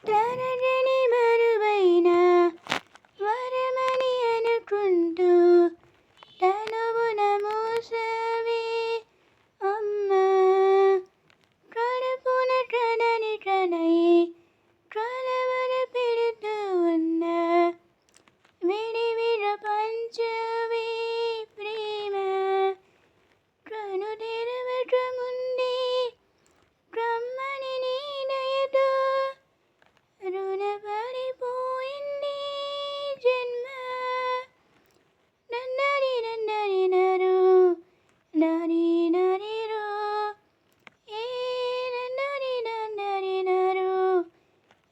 తరగని మరువైన వరమని అనుకుంటూ తనువున మూసవే అమ్మా. కడుపున కనని కనయి కలవర పెడుతూ ఉన్న విడివిడ పంచవే ప్రేమ. కను తెరవక ముందే కమ్మని నీ దయతో రుణపడిపోయింది జన్మ. నన్నరి నన్నరి నరు నరి నరిరు ఏ నన్నరి నన్నరి నరు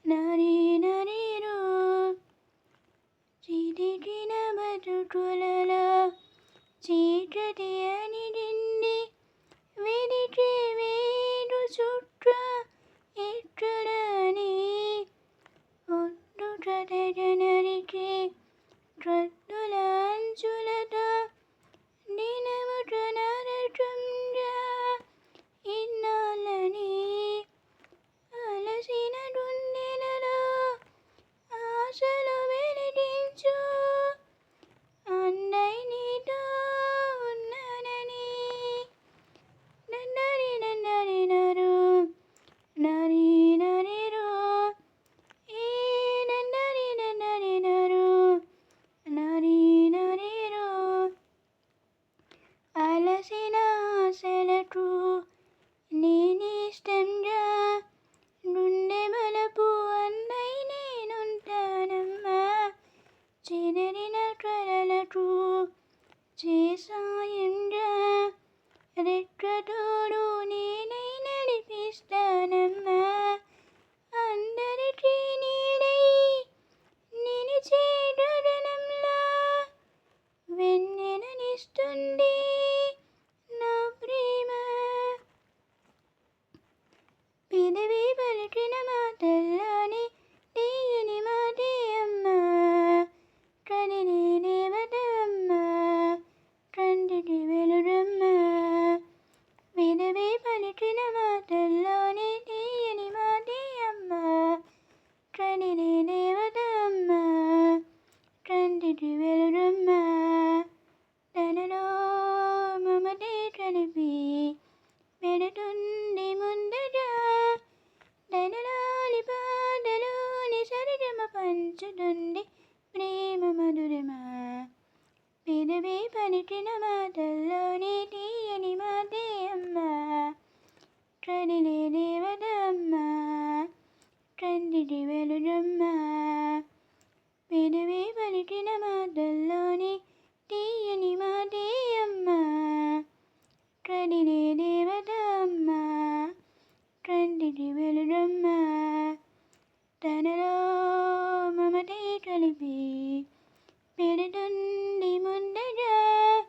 నరి నరిరు. చితికిన బతుకులలో చీకటి అనిడింది వెదికే వేరు చుక్క ఎక్కడని. ఒడ్డు కథగనరికి కత్తుల అంచులతో దినముక నరకంగా ఇన్నాళ్ళని. అలసిన గుండెలలో ఆశలు వెలిగించు అండై నీతో ఉన్నానని. నన్నరి నన్నరి నరు నరి నరిరు ఏ నన్నరి నన్నరి నరు నరి నరిరు. అలసిన ఆశలకు నేనిష్టంగా గుండె బలపు అండై నేనుంటానమ్మా. చెదరిన కలలకు చేసాయంగా రెక్కతోడు నేనై నడిపిస్తానమ్మా. అందరికీ నీడై నిలిచే గగనంలా వెన్నెలనిస్తుంది నా ప్రేమ. పెదవి పలికిన మాటల్లోని తీయని మాటే అమ్మా. కదిలే దేవత అమ్మా, కంటికి వెలుగమ్మా. పెదవి పలికిన మాటల్లోని తీయని మాటే అమ్మా. కదిలే దేవత అమ్మా, కంటికి వెలుగమ్మా. తనలో మమతే కలిపి పెడుతుంది ముందుగా. తనలోని పాటలోని సరిగమ పంచుతుంది ప్రేమ మధురిమ. పెదవి పలికిన మాటల్లోని తీయని మాటే అమ్మా. కదిలే దేవత అమ్మా, కంటికి వెలుగమ్మా. పెదవి పలికిన మాటల్లోని తీయని మాటే అమ్మా. కదిలే దేవత అమ్మా, కంటికి వెలుగమ్మా. తనలో మమతే కలిపి పెడుతుంది ముందుగా.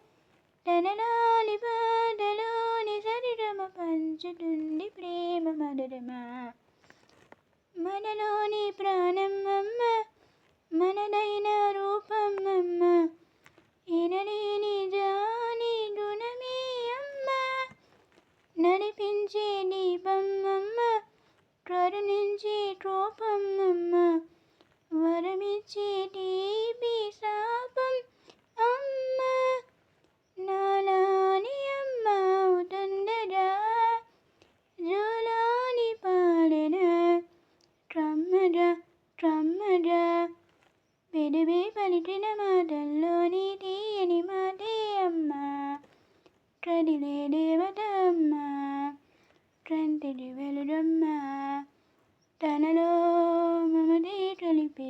తనలోని పాటలోని సరిగమ పంచుతుంది ప్రేమ మధురిమ. మనలోని ప్రాణం అమ్మ, మనదైన రూపం అమ్మ. ఎనలేని జాని గుణమే అమ్మ. నడిపించే దీపం అమ్మ, కరుణించే కోపం అమ్మ. వరమిచ్చే తీపి శాపం అమ్మ. నాలాని అమ్మ అవుతుండగా జోలాని పాడెనా కమ్మగా కమ్మగా. పెదవి పలికిన మాటల్లోని తీయని మాటే అమ్మా. కదిలే దేవత అమ్మా, కంటికి వెలుగమ్మా. తనలో మమతే కలిపి